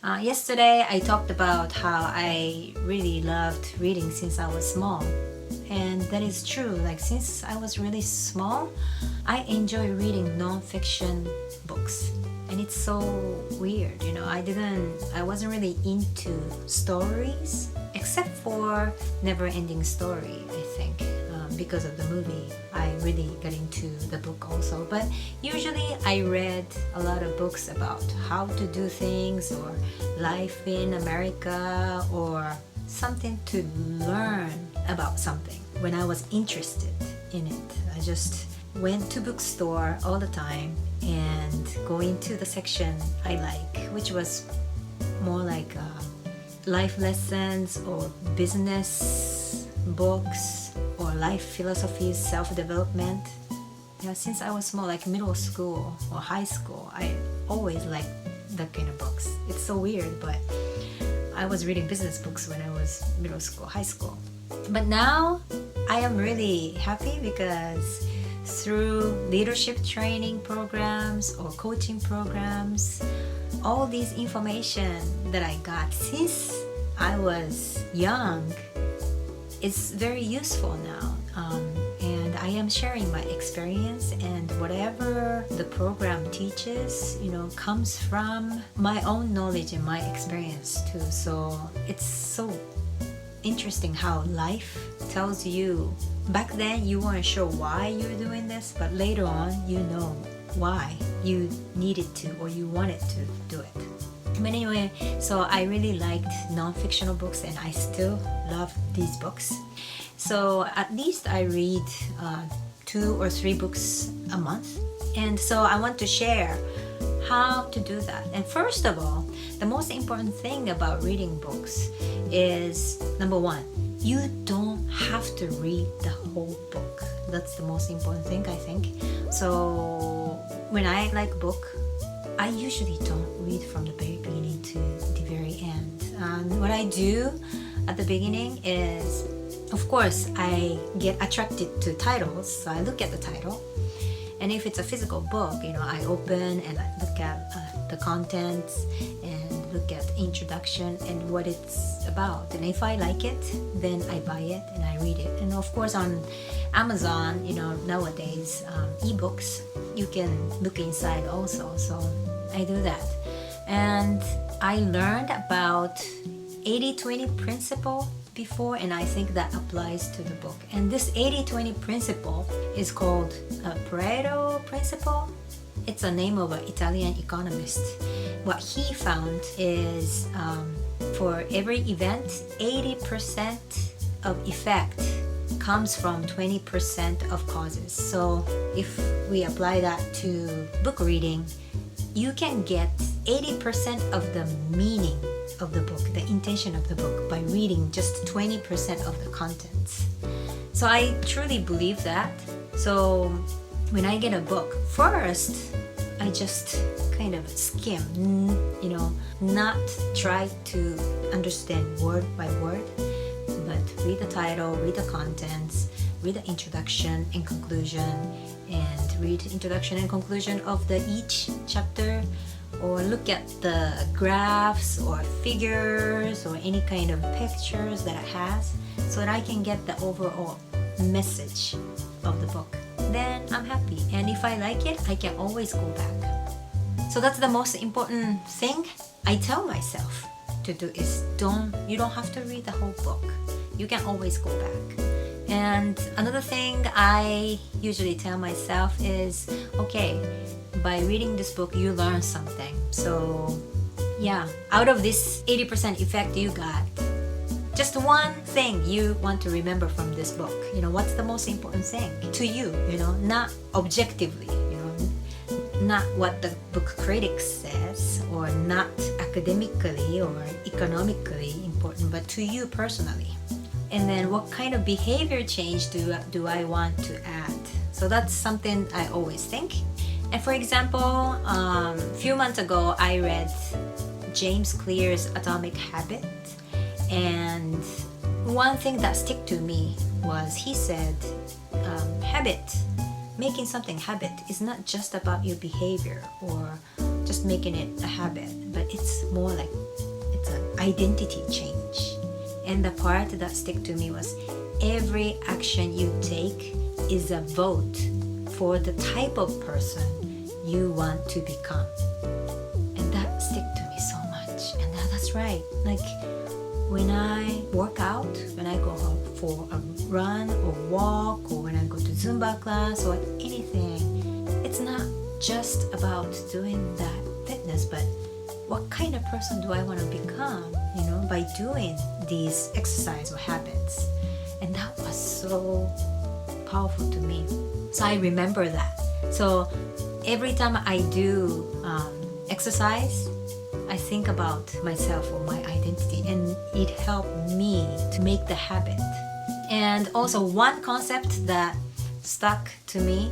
Yesterday I talked about how I really loved reading since I was small. And that is true. Like since I was really small, I enjoy reading nonfiction books. And it's so weird, I wasn't really into stories except for Never Ending Story, I think. Because of the movie, I really got into the book also. But usually I read a lot of books about how to do things or life in America or something to learn about something. When I was interested in it, I just went to bookstore all the time and go into the section I like, which was more like life lessons or business books or life philosophies, self-development. Since I was small, like middle school or high school, I always liked that kind of books. It's so weird, but I was reading business books when I was middle school, high school. But now I am really happy because through leadership training programs or coaching programs, all this information that I got since I was young is very useful now. And I am sharing my experience, and whatever the program teaches, comes from my own knowledge and my experience too. So it's so interesting how life tells you. Back then you weren't sure why you're doing this, but later on you know why you needed to or you wanted to do it. But anyway, so I really liked non-fictional books and I still love these books. So at least I read 2 or 3 books a month. And so I want to share how to do that. And first of all, the most important thing about reading books is, number 1, you don't have to read the whole book. That's the most important thing, I think. So when I like a book, I usually don't read from the very beginning to the very end. And what I do at the beginning is, of course, I get attracted to titles, so I look at the title. And if it's a physical book, I open and I look at the contents and look at the introduction and what it's about. And if I like it, then I buy it and I read it. And of course on Amazon, nowadays, ebooks, you can look inside also. So I do that. And I learned about 80-20 principle before, and I think that applies to the book. And this 80-20 principle is called Pareto principle. It's a name of an Italian economist. What he found is for every event, 80% of effect comes from 20% of causes. So if we apply that to book reading, you can get 80% of the meaning of the book, the intention of the book, by reading just 20% of the contents. So I truly believe that. So when I get a book, first I just kind of skim, not try to understand word by word, but read the title, read the contents, read the introduction and conclusion, and read introduction and conclusion of each chapter, or look at the graphs or figures or any kind of pictures that it has, so that I can get the overall message of the book. Then I'm happy, and if I like it, I can always go back. So that's the most important thing I tell myself to do, is you don't have to read the whole book. You can always go back. And another thing I usually tell myself is, okay, by reading this book, you learn something. So yeah, out of this 80% effect you got, just one thing you want to remember from this book. What's the most important thing to you, not objectively, not what the book critic says, or not academically or economically important, but to you personally. And then what kind of behavior change do I want to add? So that's something I always think. And for example, a few months ago, I read James Clear's Atomic Habit. And one thing that stuck to me was, he said, making something habit is not just about your behavior or just making it a habit, but it's more like it's an identity change. And the part that stick to me was every action you take is a vote for the type of person you want to become. And that stick to me so much. And that's right. Like when I work out, when I go for a run or walk, or when I go to Zumba class or anything, it's not just about doing that fitness, but what kind of person do I want to become, by doing these exercise or habits. And that was so powerful to me. So I remember that. So every time I do exercise, I think about myself or my identity, and it helped me to make the habit. And also one concept that stuck to me,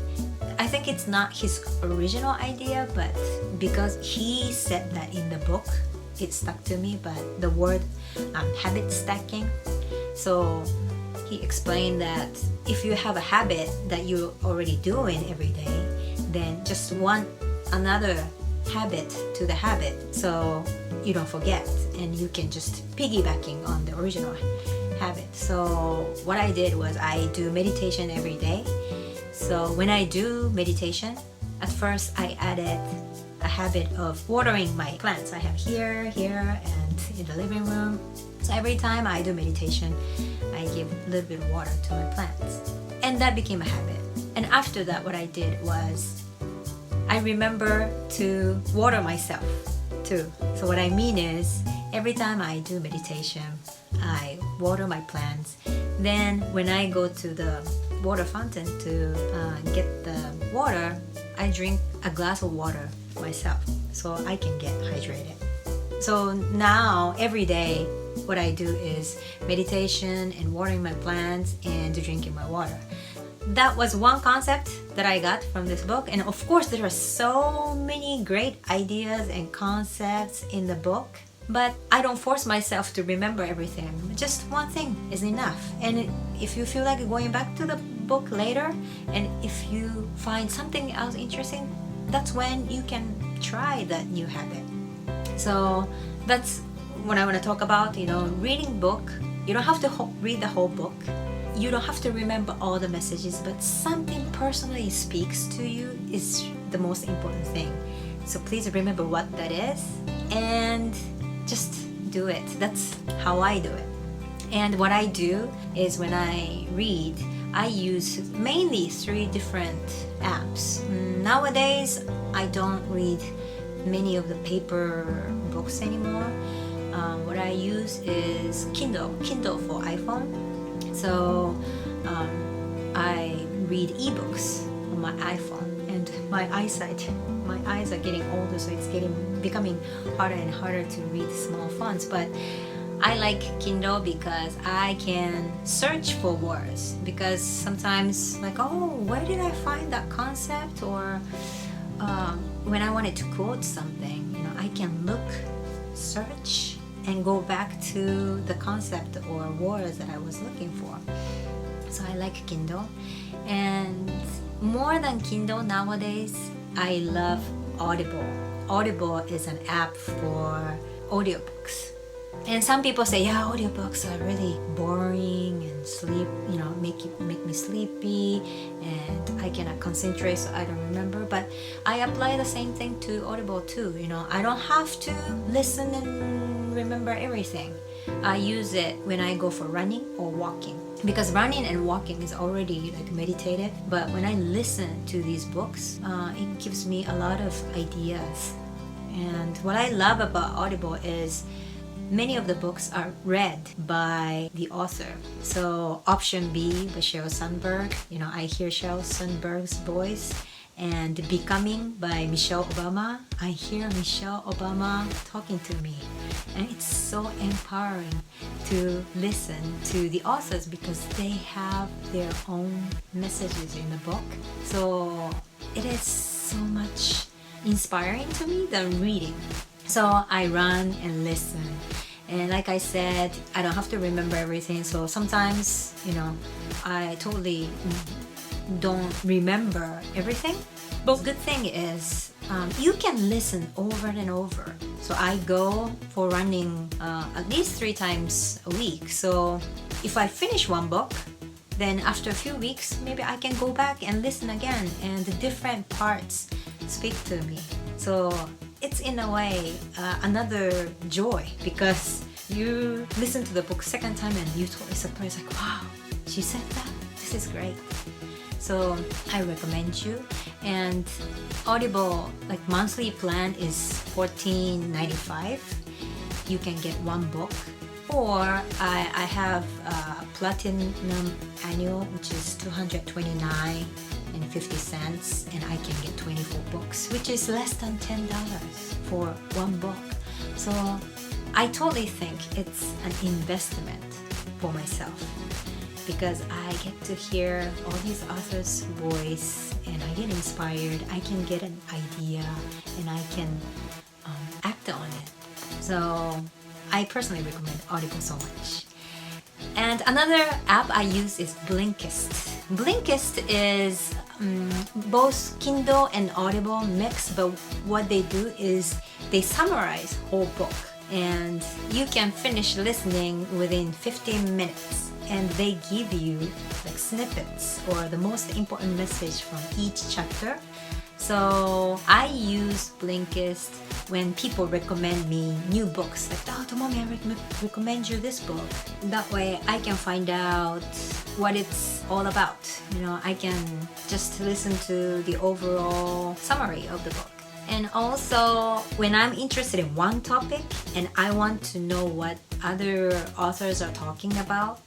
I think it's not his original idea, but because he said that in the book, it stuck to me. But the word habit stacking. So he explained that if you have a habit that you're already doing every day, then just want another habit to the habit so you don't forget, and you can just piggybacking on the original habit. So what I did was I do meditation every day. So when I do meditation, at first I added a habit of watering my plants. I have here, and in the living room. So every time I do meditation, I give a little bit of water to my plants. And that became a habit. And after that, what I did was I remember to water myself too. So what I mean is, every time I do meditation, I water my plants. Then when I go to the water fountain to get the water, I drink a glass of water myself so I can get hydrated. So now every day what I do is meditation and watering my plants and drinking my water. That was one concept that I got from this book. And of course there are so many great ideas and concepts in the book, but I don't force myself to remember everything. Just one thing is enough. And if you feel like going back to the book later, and if you find something else interesting, that's when you can try that new habit. So that's what I want to talk about. Reading book, you don't have to read the whole book. You don't have to remember all the messages, but something personally speaks to you is the most important thing. So please remember what that is and just do it. That's how I do it. And what I do is when I read, I use mainly 3 different apps. Nowadays, I don't read many of the paper books anymore. What I use is Kindle for iPhone. So I read ebooks on my iPhone, and my eyes are getting older, so it's becoming harder and harder to read small fonts. But I like Kindle because I can search for words, because sometimes where did I find that concept, or when I wanted to quote something, I can look, search, and go back to the concept or words that I was looking for. So I like Kindle. And more than Kindle nowadays, I love Audible. Audible is an app for audiobooks. And some people say, yeah, audiobooks are really boring and make me sleepy, and I cannot concentrate, so I don't remember. But I apply the same thing to Audible too. I don't have to listen and remember everything. I use it when I go for running or walking, because running and walking is already meditative. But when I listen to these books, it gives me a lot of ideas. And what I love about Audible is many of the books are read by the author. So Option B by Sherylsandberg, I hear Sherylsandberg's voice. And Becoming by Michelle Obama, I hear Michelle Obama talking to me. And it's so empowering to listen to the authors, because they have their own messages in the book. So it is so much inspiring to me than reading. So I run and listen. And like I said, I don't have to remember everything. So sometimes, I totally don't remember everything. But good thing is, you can listen over and over. So I go for running at least 3 times a week. So if I finish one book, then after a few weeks, maybe I can go back and listen again, and the different parts speak to me. So it's in a way another joy, because you listen to the book second time and you totally surprised, like, wow, she said that? This is great. So I recommend you. And Audible like monthly plan is $14.95. You can get one book, or I have a platinum annual, which is $229.50, and I can get 24 books, which is less than $10 for one book. So I totally think it's an investment for myself, because I get to hear all these authors' voice and I get inspired. I can get an idea and I can act on it. So I personally recommend Audible so much. And another app I use is Blinkist. Blinkist is both Kindle and Audible mix, but what they do is they summarize whole book, and you can finish listening within 15 minutes. And they give you like snippets or the most important message from each chapter. So I use Blinkist when people recommend me new books, like, oh, Tomomi, I recommend you this book. That way I can find out what it's all about. You know, I can just listen to the overall summary of the book. And also, when I'm interested in one topic and I want to know what other authors are talking about,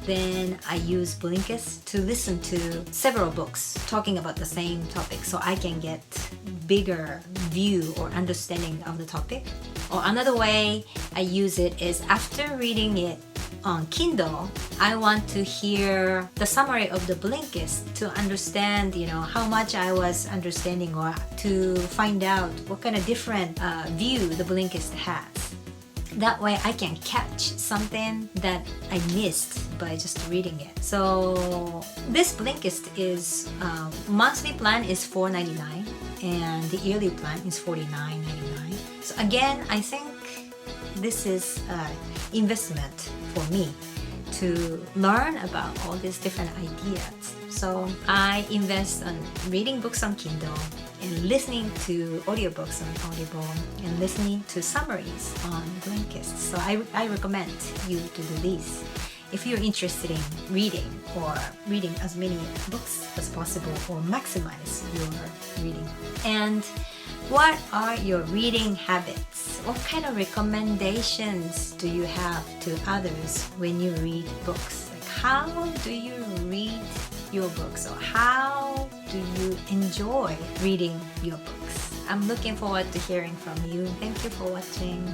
then I use Blinkist to listen to several books talking about the same topic, so I can get bigger view or understanding of the topic. Or another way I use it is, after reading it on Kindle, I want to hear the summary of the Blinkist to understand, you know, how much I was understanding, or to find out what kind of different view the Blinkist has. That way I can catch something that I missed by just reading it. So this Blinkist is monthly plan is $4.99 and the yearly plan is $49.99. So again, I think this is investment for me to learn about all these different ideas. So I invest on reading books on Kindle and listening to audiobooks on Audible and listening to summaries on Blinkist. So I recommend you to do this if you're interested in reading, or reading as many books as possible, or maximize your reading. And what are your reading habits? What kind of recommendations do you have to others when you read books? Like, how do you read your books, or how do you enjoy reading your books? I'm looking forward to hearing from you. Thank you for watching.